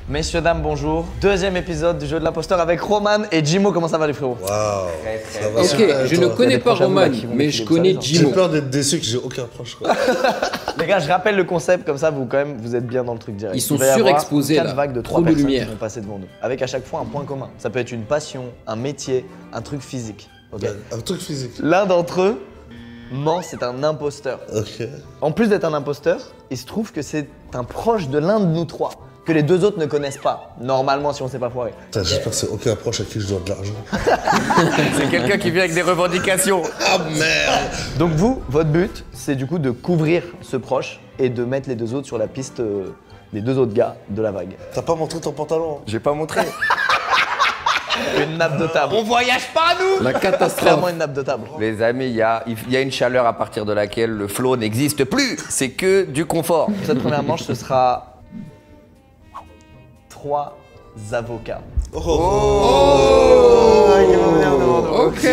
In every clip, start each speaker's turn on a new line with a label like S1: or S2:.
S1: Messieurs, dames, bonjour. Deuxième épisode du jeu de l'imposteur avec Roman et Jimo. Comment ça va les frérots?
S2: Waouh.
S3: Ok, je ne connais pas Roman, mais je connais
S2: J'ai
S3: Jimo.
S2: peur d'être déçu que j'ai aucun proche. Quoi.
S1: Les gars, je rappelle le concept, comme ça vous êtes bien dans le truc direct.
S3: Ils sont
S1: Il va y avoir
S3: surexposés,
S1: 4
S3: là.
S1: vagues de 3
S3: Trop de
S1: personnes
S3: lumière.
S1: qui vont passer devant nous. Avec à chaque fois un point commun. Ça peut être une passion, un métier, un truc physique. Ok.
S2: Un truc physique.
S1: L'un d'entre eux ment, c'est un imposteur.
S2: Ok.
S1: En plus d'être un imposteur, il se trouve que c'est un proche de l'un de nous trois, que les deux autres ne connaissent pas, normalement si on s'est pas foiré.
S2: Putain, j'espère que c'est aucun proche à qui je dois de l'argent.
S4: C'est quelqu'un qui vient avec des revendications.
S2: Ah merde.
S1: Donc vous, votre but, c'est du coup de couvrir ce proche et de mettre les deux autres sur la piste, les deux autres gars de la vague.
S2: T'as pas montré ton pantalon?
S4: J'ai pas montré.
S1: Une nappe de table.
S4: On voyage pas, nous.
S3: La
S1: Clairement
S3: catastrophe.
S1: une nappe de table.
S4: Les amis, il y a une chaleur à partir de laquelle le flow n'existe plus. C'est que du confort.
S1: Cette première manche, ce sera 3 avocats.
S3: Ok.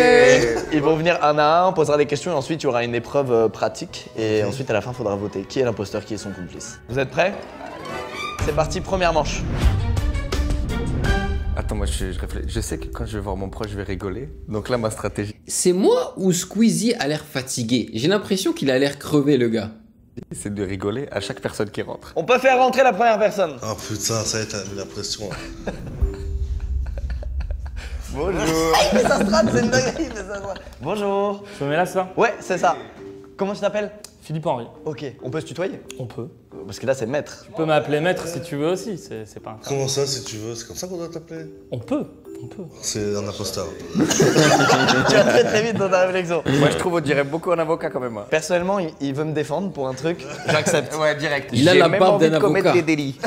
S1: Ils vont venir un à un, on posera des questions et ensuite il y aura une épreuve pratique et ensuite à la fin il faudra voter qui est l'imposteur, qui est son complice. Vous êtes prêts? C'est parti, première manche.
S4: Attends, moi je réfléchis. Je sais que quand je vais voir mon proche, je vais rigoler. Donc là, ma stratégie,
S3: C'est moi ou Squeezie a l'air fatigué? J'ai l'impression qu'il a l'air crevé, le gars.
S4: c'est de rigoler à chaque personne qui rentre.
S1: On peut faire rentrer la première personne.
S2: Oh putain, ça y est, t'as mis la pression. Là.
S4: Bonjour.
S1: Il fait sa strat, c'est une dinguerie, il fait sa strat. Bonjour.
S5: Je me mets là, ça?
S1: Ouais, c'est ça. Comment tu t'appelles?
S5: Philippe Henry.
S1: Ok, on peut se tutoyer?
S5: On peut.
S1: Parce que là c'est maître.
S5: Tu peux m'appeler maître si tu veux aussi, c'est pas un cas.
S2: Comment ça, si tu veux? C'est comme ça qu'on doit t'appeler?
S5: On peut.
S2: C'est un imposteur.
S1: Tu vas très très vite dans ta réflexion.
S4: Moi, je trouve on dirait beaucoup un avocat quand même.
S1: Personnellement, il veut me défendre pour un truc, j'accepte.
S4: Ouais, direct.
S3: Il a
S4: J'ai
S3: la
S4: même
S3: barbe
S4: envie
S3: d'un
S4: de commettre
S3: avocat.
S4: des délits.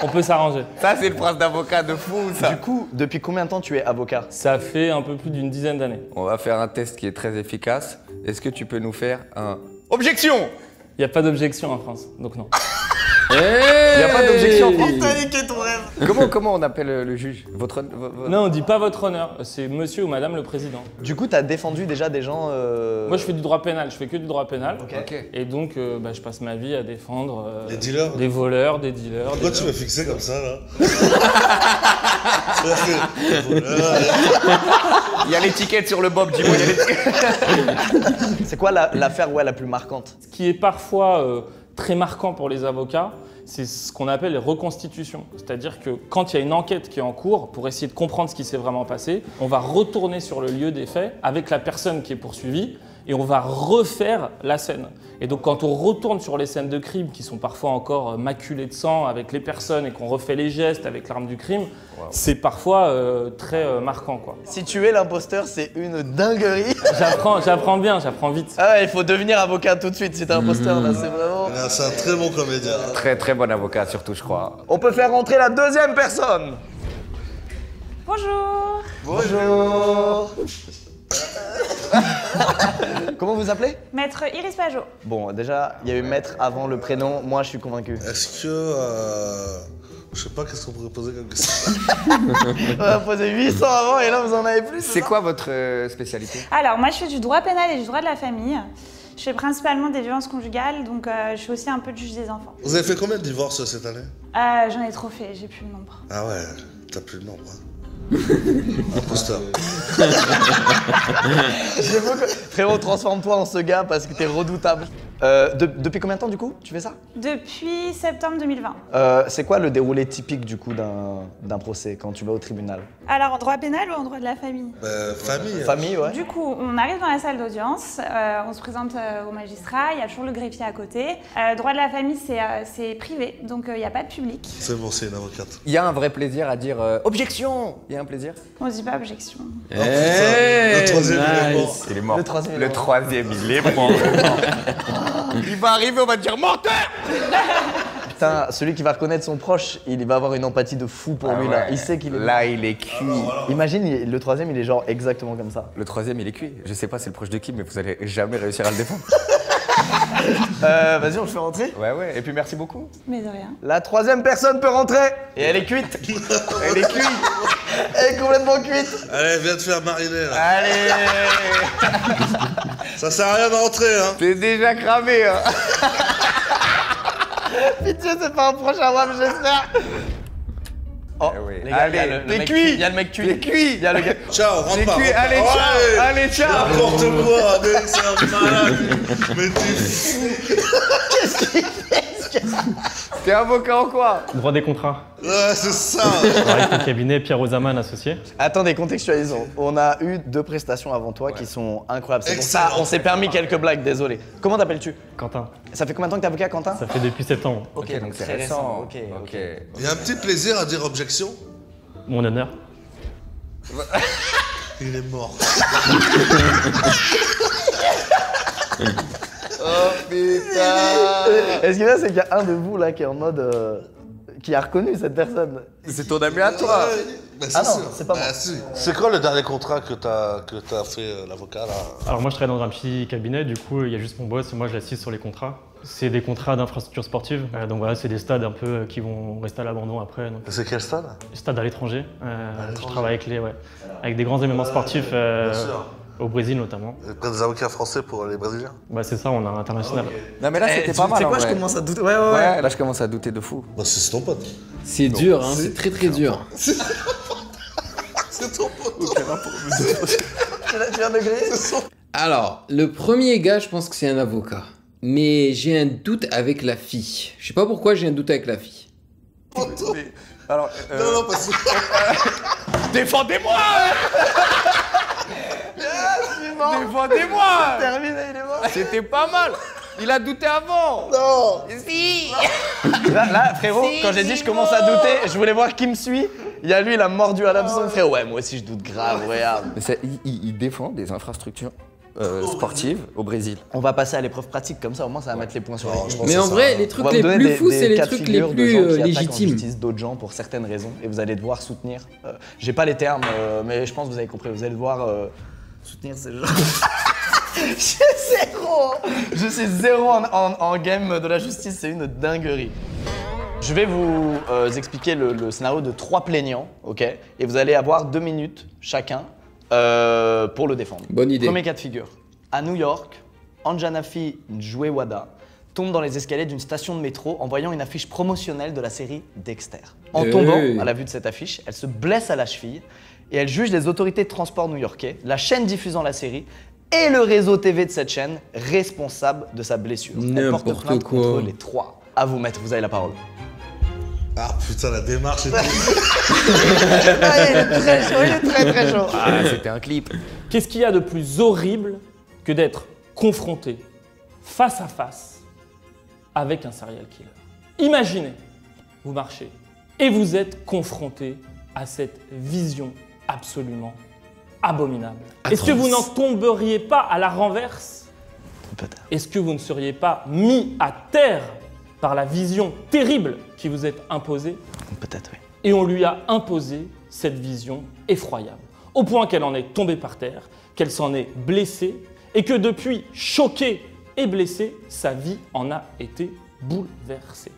S5: On peut s'arranger.
S4: Ça, c'est le prince d'avocat de fou, ça.
S1: Du coup, depuis combien de temps tu es avocat?
S5: Ça fait un peu plus d'une dizaine d'années.
S4: On va faire un test qui est très efficace. Est-ce que tu peux nous faire un... Objection!
S5: Il n'y a pas d'objection en France, donc non.
S4: Il n'y a pas d'objection en France.
S1: niqué ton rêve.
S4: Comment on appelle le juge?
S5: Non, on dit pas votre honneur, c'est monsieur ou madame le président.
S1: Du coup, t'as défendu déjà des gens.
S5: Moi, je fais du droit pénal, je fais que du droit pénal.
S4: Ok.
S5: Et donc, je passe ma vie à défendre
S2: Les dealers?
S5: des voleurs, des dealers.
S2: Pourquoi
S5: des-
S2: tu m'as fixé comme ça, là?
S4: Il y a l'étiquette sur le bob, dis-moi. il y a l'étiquette.
S1: C'est quoi l'affaire la plus marquante?
S5: Ce qui est parfois très marquant pour les avocats, c'est ce qu'on appelle les reconstitutions. C'est-à-dire que quand il y a une enquête qui est en cours, pour essayer de comprendre ce qui s'est vraiment passé, on va retourner sur le lieu des faits avec la personne qui est poursuivie et on va refaire la scène. Et donc quand on retourne sur les scènes de crime qui sont parfois encore maculées de sang avec les personnes et qu'on refait les gestes avec l'arme du crime, c'est parfois très marquant, quoi.
S1: Si tu es l'imposteur, c'est une dinguerie.
S5: J'apprends bien, j'apprends vite.
S1: Ah ouais, il faut devenir avocat tout de suite si t'es imposteur là, c'est vraiment.
S2: C'est un très bon comédien.
S4: Très très bon avocat, surtout, je crois.
S1: On peut faire rentrer la deuxième personne.
S6: Bonjour.
S1: Bonjour. Comment vous appelez?
S6: Maître Iris Pajot.
S1: Bon, déjà, il y a eu maître avant le prénom, moi je suis convaincu.
S2: Est-ce que. Je sais pas, qu'est-ce qu'on pourrait poser comme question?
S1: On a posé 800 avant et là vous en avez plus.
S4: C'est quoi votre spécialité?
S6: Alors, moi, je fais du droit pénal et du droit de la famille. Je fais principalement des violences conjugales, donc je fais aussi un peu de juge des enfants.
S2: Vous avez fait combien de divorces cette année?
S6: J'en ai trop fait, j'ai plus le nombre.
S2: Ah ouais, t'as plus le nombre. Hein. Imposteur.
S1: J'aime beaucoup. Frérot, transforme-toi en ce gars parce que t'es redoutable. Depuis combien de temps du coup tu fais ça?
S6: Depuis septembre 2020.
S1: C'est quoi le déroulé typique du coup d'un procès quand tu vas au tribunal?
S6: Alors, en droit pénal ou en droit de la famille?
S2: Famille.
S1: Famille, ouais.
S6: Du coup, on arrive dans la salle d'audience, on se présente au magistrat, il y a toujours le greffier à côté. Droit de la famille, c'est privé, donc il n'y a pas de public.
S2: C'est bon, c'est une avocate.
S4: Il y a un vrai plaisir à dire objection. Il y a un plaisir?
S6: On dit pas objection.
S2: Oh, putain, le troisième il est mort.
S4: Il est mort.
S1: Le troisième, il est
S4: Le
S1: mort.
S4: troisième, il est mort. Il va arriver, on va dire menteur.
S1: Putain, celui qui va reconnaître son proche, il va avoir une empathie de fou pour
S4: Ah
S1: lui là.
S4: ouais.
S1: Il sait qu'il est.
S4: Là, il est cuit.
S1: Imagine, le troisième, il est genre exactement comme ça.
S4: Le troisième, il est cuit. Je sais pas c'est le proche de qui, mais vous allez jamais réussir à le défendre.
S1: Vas-y, on le fait rentrer.
S4: Ouais. Et puis merci beaucoup.
S6: Mais de rien.
S1: La troisième personne peut rentrer. Et elle est cuite.
S4: Elle est cuite.
S1: Elle est complètement cuite.
S2: Allez, viens te faire mariner là.
S4: Allez.
S2: Ça sert à rien de rentrer, hein.
S4: T'es déjà cramé, hein.
S1: Pitié, c'est pas un prochain WAM, j'espère. Oh,
S4: Eh oui.
S1: les gars,
S4: Allez,
S1: il y a le
S4: t'es
S1: mec
S4: cuit.
S1: Il y a le mec cuit.
S4: T'es cuit.
S1: Il y a le gars.
S2: Ciao, rentre
S4: T'es
S2: pas.
S4: cuit.
S2: rentre
S4: Allez,
S2: pas.
S4: ciao.
S2: Ouais.
S4: Allez, ciao.
S2: N'importe quoi, mec, c'est un malade. Mais t'es fou.
S4: T'es avocat en quoi?
S7: Droit des contrats.
S2: Ouais, c'est ça.
S7: Je travaille avec le cabinet Pierre Ozaman associé.
S1: Attendez, contextualisons. On a eu 2 prestations avant toi qui sont incroyables. C'est pour ça
S2: Excellent.
S1: on s'est permis quelques blagues, désolé. Comment t'appelles-tu?
S7: Quentin.
S1: Ça fait combien de temps que t'es avocat, Quentin?
S7: Ça fait depuis 7 ans.
S4: Ok, donc c'est
S1: très
S4: récent.
S1: Ok, ok.
S2: Il y a un petit plaisir à dire objection.
S7: Mon honneur.
S2: Il est mort.
S4: Oh putain.
S1: Et ce qui est bien, c'est qu'il y a un de vous là qui est en mode. Qui a reconnu cette personne.
S4: C'est ton ami à toi.
S2: Bah,
S1: Ah non,
S2: sûr.
S1: c'est pas moi.
S2: Bah, si. C'est quoi le dernier contrat que t'as fait l'avocat là?
S7: Alors moi je travaille dans un petit cabinet, du coup il y a juste mon boss et moi je l'assiste sur les contrats. C'est des contrats d'infrastructures sportives, donc voilà c'est des stades un peu qui vont rester à l'abandon après. Donc,
S2: C'est quel stade?
S7: stades à l'étranger.
S2: l'étranger.
S7: Je travaille avec des grands événements sportifs
S2: sûr.
S7: au Brésil notamment.
S2: Près des avocats français pour les Brésiliens.
S7: Bah c'est ça, on a un international.
S4: Non mais là c'était pas mal.
S1: C'est
S4: en
S1: quoi,
S4: vrai.
S1: je commence à douter. Ouais.
S4: Ouais, là je commence à douter de fou.
S2: Bah, c'est ton pote.
S3: C'est dur, hein, c'est très très dur.
S2: C'est ton pote.
S1: Tu viens de griller?
S3: Alors, le premier gars, je pense que c'est un avocat. Mais j'ai un doute avec la fille. Je sais pas pourquoi j'ai un doute avec la fille.
S4: Alors,
S2: Non, non, parce que.
S4: défendez-moi. Défendez-moi.
S1: Terminé, il est mort.
S4: C'était pas mal. Il a douté avant.
S2: Non.
S4: Si.
S1: Là, frérot, quand j'ai dit je commence à douter, je voulais voir qui me suit. Il y a lui, il a mordu à l'hameçon, frérot. Ouais, moi aussi je doute grave, regarde.
S4: Mais il défend des infrastructures sportives au Brésil.
S1: On va passer à l'épreuve pratique, comme ça au moins ça va mettre les points sur les i.
S2: Je pense
S3: Mais
S2: que
S3: en
S2: c'est
S3: vrai,
S2: ça.
S3: les
S1: On
S3: trucs
S1: va
S3: les
S1: vous donner
S3: plus
S1: des-
S3: fous,
S1: des
S3: c'est les
S1: cas de
S3: trucs les
S1: figure de
S3: plus
S1: gens qui attaquent en
S3: légitimes.
S1: justice d'autres gens pour certaines raisons et vous allez devoir soutenir. J'ai pas les termes, mais je pense que vous avez compris. Vous allez devoir soutenir ces gens. Je suis zéro en game de la justice, c'est une dinguerie. Je vais vous expliquer le scénario de 3 plaignants, ok? Et vous allez avoir 2 minutes chacun pour le défendre.
S3: Bonne idée.
S1: Premier cas de figure. À New York, Anjanafi Njwewada tombe dans les escaliers d'une station de métro en voyant une affiche promotionnelle de la série Dexter. En
S3: Hey.
S1: tombant à la vue de cette affiche, elle se blesse à la cheville et elle juge les autorités de transport new-yorkais, la chaîne diffusant la série et le réseau TV de cette chaîne responsable de sa blessure. Elle porte
S3: N'importe
S1: plainte
S3: quoi.
S1: contre les 3. À vous, maître, vous avez la parole.
S2: Ah putain, la démarche est.
S1: Ah, il est très chaud, il est très très chaud.
S4: Ah, c'était un clip.
S5: Qu'est-ce qu'il y a de plus horrible que d'être confronté face à face avec un serial killer? Imaginez, vous marchez et vous êtes confronté à cette vision absolument abominable. Est-ce que vous n'en tomberiez pas à la renverse?
S1: Peut-être.
S5: Est-ce que vous ne seriez pas mis à terre par la vision terrible qui vous est imposée?
S1: Peut-être, oui.
S5: Et on lui a imposé cette vision effroyable, au point qu'elle en est tombée par terre, qu'elle s'en est blessée, et que depuis, choquée et blessée, sa vie en a été bouleversée.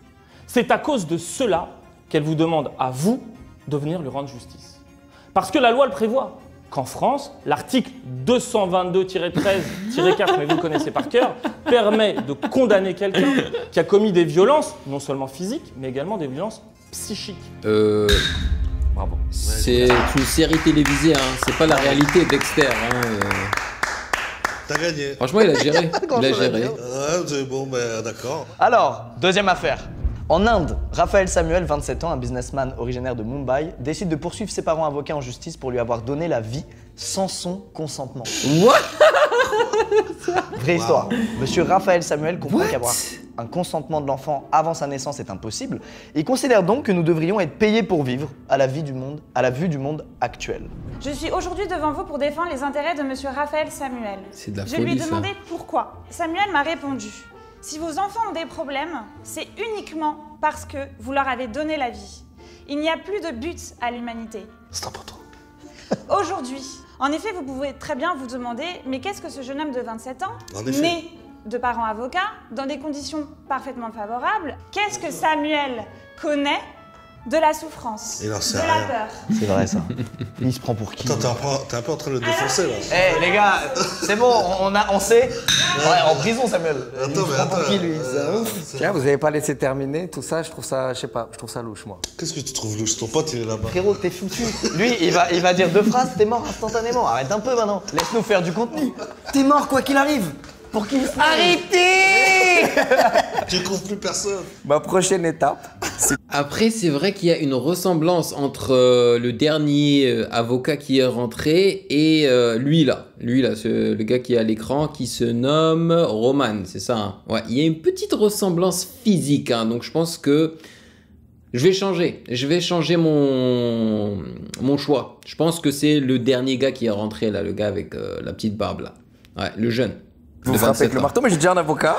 S5: C'est à cause de cela qu'elle vous demande à vous de venir lui rendre justice. Parce que la loi le prévoit, qu'en France, l'article 222-13-4, mais vous le connaissez par cœur, permet de condamner quelqu'un qui a commis des violences, non seulement physiques, mais également des violences psychiques.
S4: Bravo.
S3: C'est une série télévisée, hein. C'est pas la réalité Dexter. Hein.
S2: T'as gagné.
S3: Franchement, il a géré. Il a géré.
S2: Ouais, c'est bon, ben d'accord.
S1: Alors, deuxième affaire. En Inde, Raphaël Samuel, 27 ans, un businessman originaire de Mumbai, décide de poursuivre ses parents avocats en justice pour lui avoir donné la vie sans son consentement.
S3: What?
S1: Vraie histoire. Monsieur Raphaël Samuel comprend
S3: What?
S1: qu'avoir un consentement de l'enfant avant sa naissance est impossible. Il considère donc que nous devrions être payés pour vivre à la vue du monde actuel.
S6: Je suis aujourd'hui devant vous pour défendre les intérêts de monsieur Raphaël Samuel.
S3: C'est de la
S6: Je lui ai
S3: folie, ça.
S6: demandé pourquoi. Samuel m'a répondu: si vos enfants ont des problèmes, c'est uniquement parce que vous leur avez donné la vie. Il n'y a plus de but à l'humanité.
S2: C'est important.
S6: Aujourd'hui, en effet, vous pouvez très bien vous demander, mais qu'est-ce que ce jeune homme de 27 ans,
S2: En effet.
S6: né de parents avocats, dans des conditions parfaitement favorables, qu'est-ce que Samuel connaît de la souffrance,
S2: Il en sait
S6: de
S2: rien.
S6: la peur.
S1: C'est vrai ça. Il se prend pour qui?
S2: Attends, t'es un peu en train de le défoncer là.
S1: Eh les gars, c'est bon, on sait. Ouais, en prison Samuel.
S2: Attends,
S1: Il se
S2: mais
S1: prend pour
S2: attends.
S1: qui lui? C'est un ouf.
S4: Tiens, vous avez pas laissé terminer tout ça, je trouve ça, je sais pas, je trouve ça louche moi.
S2: Qu'est-ce que tu trouves louche? Ton pote il est là-bas.
S1: Frérot, t'es foutu. Lui, il va dire 2 phrases, t'es mort instantanément. Arrête un peu maintenant. Laisse-nous faire du contenu. T'es mort quoi qu'il arrive. Pour qui?
S4: Arrêtez!
S2: Tu trouves plus personne.
S4: Ma prochaine étape,
S3: Après, c'est vrai qu'il y a une ressemblance entre le dernier avocat qui est rentré et lui là, le gars qui est à l'écran qui se nomme Roman, c'est ça hein? Ouais, il y a une petite ressemblance physique, hein, donc je pense que je vais changer mon choix. Je pense que c'est le dernier gars qui est rentré là, le gars avec la petite barbe là. Ouais, le jeune.
S4: vous
S3: de
S4: frappez
S3: 27
S4: avec le
S3: ans.
S4: marteau, mais j'ai déjà un avocat.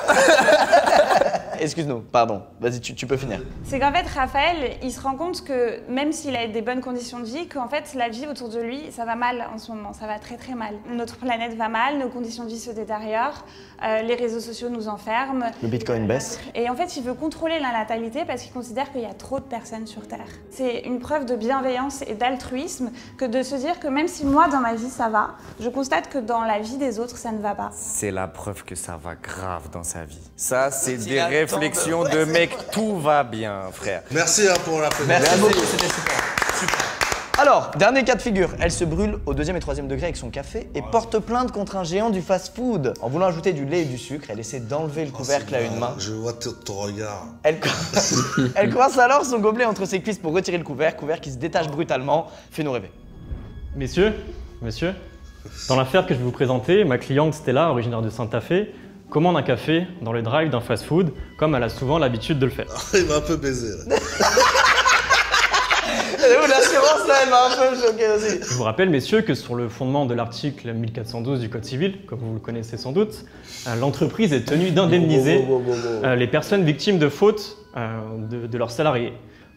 S1: Excuse-nous, pardon. Vas-y, tu peux finir.
S6: C'est qu'en fait, Raphaël, il se rend compte que même s'il a des bonnes conditions de vie, qu'en fait, la vie autour de lui, ça va mal en ce moment, ça va très très mal. Notre planète va mal, nos conditions de vie se détériorent, les réseaux sociaux nous enferment.
S1: Le Bitcoin baisse.
S6: Et en fait, il veut contrôler la natalité parce qu'il considère qu'il y a trop de personnes sur Terre. C'est une preuve de bienveillance et d'altruisme que de se dire que même si moi, dans ma vie, ça va, je constate que dans la vie des autres, ça ne va pas.
S4: C'est la preuve que ça va grave dans sa vie. Ça, c'est
S1: Il
S4: des
S1: attend
S4: réflexions
S1: de-
S4: de mec, tout va bien, frère.
S2: Merci hein, pour la
S1: Merci beaucoup, c'était super. Alors, dernier cas de figure, elle se brûle au 2e et 3e degré avec son café et porte plainte contre un géant du fast-food. En voulant ajouter du lait et du sucre, elle essaie d'enlever le couvercle à une main.
S2: Je vois ton regard.
S1: Elle coince alors son gobelet entre ses cuisses pour retirer le couvercle qui se détache brutalement. Fais-nous rêver.
S7: Messieurs, dans l'affaire que je vais vous présenter, ma cliente Stella, originaire de Santa Fe, commande un café dans le drive d'un fast-food, comme elle a souvent l'habitude de le faire.
S2: Il m'a un peu baisé là.
S1: L'assurance là, elle m'a un peu choqué aussi.
S7: Je vous rappelle, messieurs, que sur le fondement de l'article 1412 du Code civil, comme vous le connaissez sans doute, l'entreprise est tenue d'indemniser les personnes victimes de fautes de leurs salariés.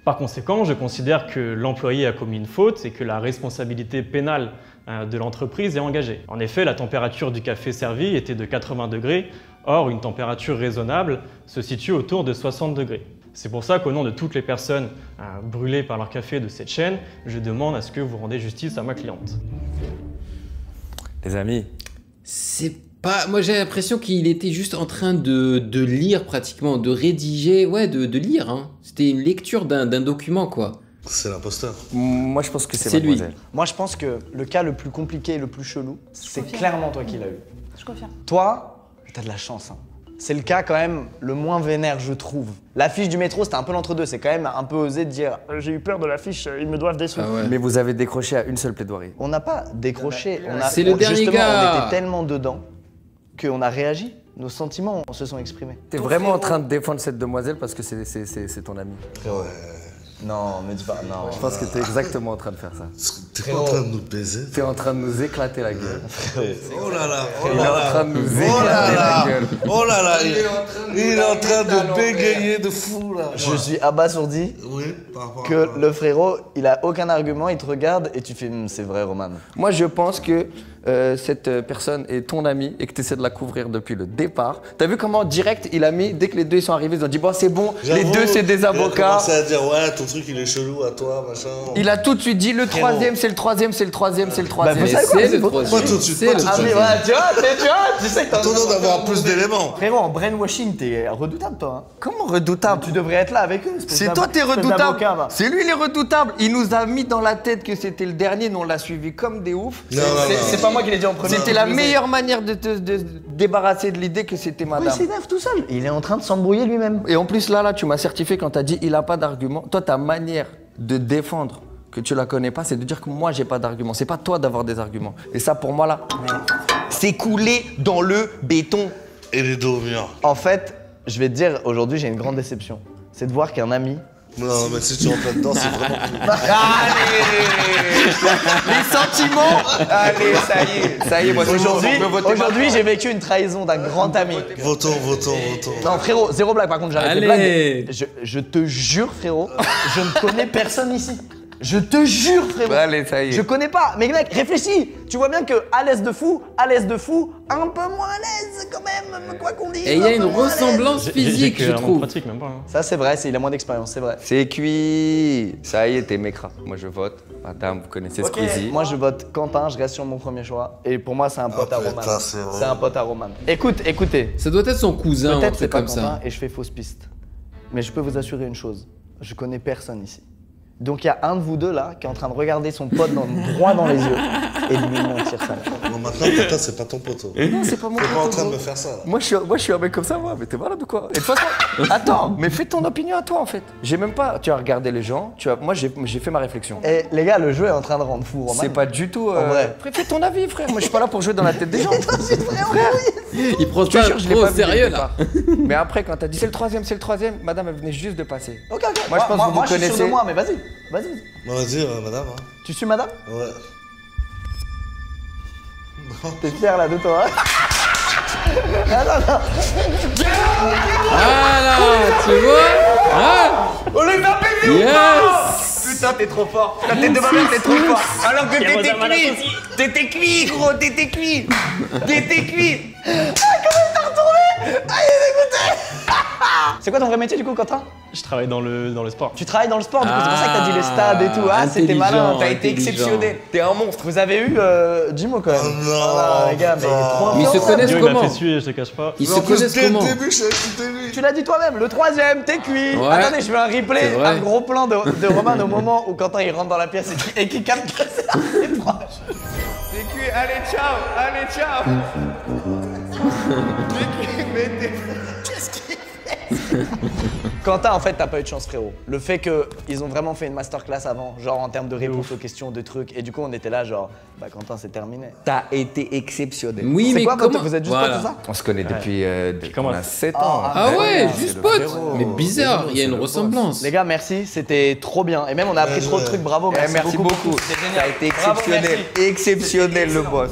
S7: Par conséquent, je considère que l'employé a commis une faute et que la responsabilité pénale de l'entreprise est engagée. En effet, la température du café servi était de 80 degrés, or une température raisonnable se situe autour de 60 degrés. C'est pour ça qu'au nom de toutes les personnes brûlées par leur café de cette chaîne, je demande à ce que vous rendez justice à ma cliente.
S4: Les amis,
S3: C'est pas... Moi j'ai l'impression qu'il était juste en train de lire pratiquement, de rédiger, ouais, de lire. Hein. C'était une lecture d'un document quoi.
S2: C'est l'imposteur.
S4: moi je pense que c'est
S3: C'est lui.
S4: mademoiselle.
S1: Moi, je pense que le cas le plus compliqué et le plus chelou, c'est
S6: confirme.
S1: clairement toi qui l'as eu.
S6: Je confirme.
S1: Toi, t'as de la chance. Hein. C'est le cas quand même le moins vénère, je trouve. L'affiche du métro, c'était un peu l'entre-deux. C'est quand même un peu osé de dire j'ai eu peur de l'affiche, ils me doivent des sous.
S3: Ah ouais.
S4: Mais vous avez décroché à une seule plaidoirie.
S1: On n'a pas décroché.
S3: C'est le dernier
S1: justement,
S3: gars.
S1: On était tellement dedans qu'on a réagi. Nos sentiments se sont exprimés.
S4: T'es vraiment en train de défendre cette demoiselle parce que c'est ton ami.
S1: Non, me dis pas. Non.
S4: Je pense que t'es exactement en train de faire ça.
S2: T'es pas en train de nous baiser.
S4: T'es en train de nous éclater la gueule.
S2: Oh là là, oh
S4: Il est
S2: là
S4: en
S2: là.
S4: train de nous
S2: Oh là
S4: éclater la
S2: là,
S4: gueule.
S2: oh là là, il est en train de bégayer de fou là.
S1: Je suis abasourdi
S2: Oui, par rapport
S1: que
S2: à...
S1: le frérot, il a aucun argument, il te regarde et tu fais c'est vrai, Roman.
S4: Moi, je pense que cette personne est ton ami et que tu essaies de la couvrir depuis le départ. T'as vu comment direct il a mis, dès que les deux ils sont arrivés, ils ont dit bon c'est bon, les
S2: J'avoue,
S4: deux c'est des
S2: Il a
S4: avocats.
S2: commencé à dire ouais, ton truc il est chelou à toi, machin.
S4: Il a tout de suite dit le troisième, c'est le troisième, c'est le troisième, c'est le troisième.
S1: vous savez quoi,
S3: C'est
S1: c'est
S3: le
S1: votre-
S3: troisième.
S2: Pas tout de suite,
S3: C'est
S2: pas
S3: le
S2: tout de
S1: Ah mais
S2: suite.
S1: voilà, tu sais que t'as
S2: Attendons d'avoir plus d'éléments.
S1: Frérot, en brainwashing, t'es redoutable toi. Hein.
S4: Comment redoutable?
S1: Tu devrais être là avec eux. espèce
S4: C'est
S1: d'avo-
S4: toi t'es
S1: espèce
S4: redoutable.
S1: d'avocat, va.
S4: C'est lui il est redoutable. Il nous a mis dans la tête que c'était le dernier, nous on l'a suivi comme des oufs.
S2: Non, non, non.
S1: C'est pas moi qui l'ai dit en premier.
S4: C'était la meilleure manière de te débarrasser de l'idée que c'était
S1: Il
S4: madame.
S1: s'énerve tout seul. Il est en train de s'embrouiller lui-même.
S4: Et en plus là, tu m'as certifié quand t'as dit il a pas d'argument. Toi, ta manière de défendre que tu la connais pas, c'est de dire que moi j'ai pas d'argument. C'est pas toi d'avoir des arguments. Et ça pour moi là, c'est coulé dans le béton.
S2: Et les dos au mur.
S1: En fait, je vais te dire, aujourd'hui j'ai une grande déception. C'est de voir qu'un ami.
S2: Non, mais si tu rentres là-dedans, c'est vraiment cool.
S4: Allez les sentiments. Allez, ça y est, moi c'est bon, on peut voter
S1: Aujourd'hui j'ai vécu une trahison d'un grand ami.
S2: Votons.
S1: Non frérot, zéro blague par contre, j'arrête les
S3: Allez.
S1: blagues. Je te jure frérot, je ne connais personne ici. Je te jure, frérot.
S4: Allez, ça y est.
S1: Je connais pas. Mais mec, réfléchis. Tu vois bien que à l'aise de fou, un peu moins à l'aise quand même, quoi qu'on dise.
S3: Et il y a
S1: un
S3: une
S1: peu moins à l'aise.
S3: ressemblance physique, je trouve.
S7: pratique même pas. Hein.
S1: Ça, c'est vrai, il a moins d'expérience, c'est vrai.
S4: C'est cuit. Ça y est, t'es mécra. Moi, je vote. Madame, vous connaissez Squeezie.
S1: Moi, je vote Quentin, je reste sur mon premier choix. Et pour moi, c'est un pote à
S2: putain,
S1: Roman.
S2: c'est vrai.
S1: C'est un pote à Roman. Écoutez.
S3: Ça doit être son cousin ou un
S1: Peut-être c'est
S3: truc
S1: pas
S3: comme
S1: Quentin
S3: ça.
S1: et je fais fausse piste. Mais je peux vous assurer une chose. Je connais personne ici. Donc il y a un de vous deux là qui est en train de regarder son pote droit dans les yeux et de lui mentir ça.
S2: Bon, maintenant, Quentin, c'est pas ton poteau.
S4: Non, c'est pas mon
S2: T'es pas en
S4: pote,
S2: train de
S4: gros.
S2: me faire ça. Là.
S4: Moi je suis un mec comme ça, moi, mais t'es malade ou quoi? Et de toute façon, attends, mais fais ton opinion à toi en fait. J'ai même pas, tu as regardé les gens, moi j'ai fait ma réflexion.
S1: Et les gars, le jeu est en train de rendre fou Roman.
S4: C'est pas du tout.
S1: En vrai.
S4: Frère, fais ton avis, frère. Moi je suis pas là pour jouer dans la tête des gens.
S3: Il prend
S4: Je te
S3: ça
S4: jure, je l'ai
S3: trop
S4: pas
S3: au
S4: vu dès le
S3: sérieux là.
S4: départ. Mais après, quand t'as dit c'est le troisième, madame, elle venait juste de passer.
S1: Ok.
S4: Moi, je pense que vous
S1: moi, je suis sûr
S4: connaissez.
S1: de moi, mais vas-y.
S2: Bon, vas-y, madame. Hein.
S1: Tu suis madame?
S2: Ouais.
S1: T'es fier là de toi, hein? Non.
S3: Voilà, tu vois. Ah,
S1: On les a payés
S3: yes.
S1: Putain, t'es trop fort. La tête de ma mère, t'es trop fort. Alors que t'étais cuit. T'étais cuit, gros. T'étais cuit. Ah, comment il t'a retourné? Ah, il est dégoûté. C'est quoi ton vrai métier du coup, Quentin?
S7: Je travaille dans le sport.
S1: Tu travailles dans le sport, du coup, c'est pour ça que t'as dit les stades et tout. Ah, c'était
S3: Intelligent,
S1: malin, t'as été
S3: intelligent.
S1: exceptionnel. T'es un monstre. Vous avez eu Jimo quand même.
S2: Oh non,
S1: Ah, les gars, mais
S2: putain.
S1: trop
S3: Mais ils se
S1: influençable.
S3: connaissent
S7: Yo, il m'a
S3: comment?
S7: fait suer, je te cache pas.
S3: Ils
S2: Mais
S3: se
S2: en plus,
S3: connaissent
S2: dès le
S3: comment?
S2: début, je savais que c'était lui.
S1: Tu l'as dit toi-même, le troisième, t'es cuit.
S3: Ouais.
S1: Attendez, je fais un replay,
S3: C'est vrai.
S1: un gros plan de Roman au moment où Quentin il rentre dans la pièce et qu'il capte que c'est assez proche. T'es cuit, allez ciao. Qu'est-ce qu'il fait? Quentin, en fait, t'as pas eu de chance, frérot. Le fait qu'ils ont vraiment fait une masterclass avant, genre en termes de réponse aux questions, de trucs, et du coup, on était là, genre, bah, Quentin, c'est terminé.
S4: T'as été exceptionnel.
S3: Oui,
S1: C'est
S3: mais
S1: quoi,
S3: comment?
S1: vous êtes juste
S3: Voilà.
S1: pas tout ça?
S4: On se connaît depuis
S7: comment
S4: on a
S7: ça
S4: 7 ans.
S3: Ah ouais,
S4: c'est
S3: juste
S4: le
S3: pote.
S4: frérot.
S3: Mais bizarre, il y a une
S4: C'est le boss.
S3: ressemblance.
S1: Les gars, merci, c'était trop bien. Et même, on a appris trop de trucs, bravo,
S4: Eh, merci beaucoup.
S1: C'était génial.
S4: T'as été
S1: Bravo,
S4: exceptionnel.
S1: merci.
S4: Exceptionnel, le
S1: Excellent.
S4: boss.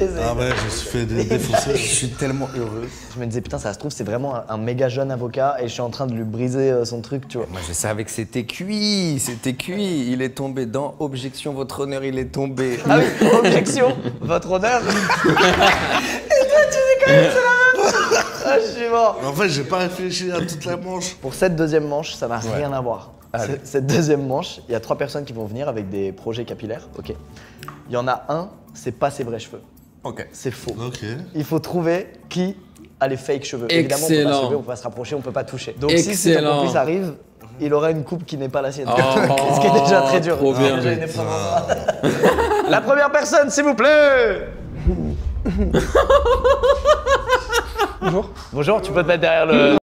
S2: Ah ouais, je me suis fait défoncer.
S4: Je suis tellement heureux.
S1: Je me disais, putain, ça se trouve, c'est vraiment un méga jeune avocat et je suis en train de lui briser son truc, tu vois.
S4: Moi, je savais que c'était cuit. C'était cuit. Il est tombé dans Objection, votre honneur, il est tombé.
S1: Ah oui, objection, votre honneur. Et toi, tu dis quand même, c'est la même. Ah, je suis mort.
S2: Mais en fait, j'ai pas réfléchi à toute la manche.
S1: Pour cette deuxième manche, ça n'a rien à voir.
S4: Allez.
S1: Cette deuxième manche, il y a 3 personnes qui vont venir avec des projets capillaires, ok. Il y en a un, c'est pas ses vrais cheveux.
S4: Ok.
S1: C'est faux.
S2: Ok.
S1: Il faut trouver qui a les fake cheveux. Évidemment, on peut pas
S3: Excellent.
S1: se lever, on peut pas se rapprocher, on peut pas toucher. Donc si cet
S3: Excellent.
S1: accomplice arrive, il aura une coupe qui n'est pas la sienne.
S3: Oh,
S1: Ce qui est déjà très dur.
S3: trop bien.
S1: Déjà une épreuve en soi. La première personne, s'il vous plaît. Bonjour. Bonjour, tu peux te mettre derrière le.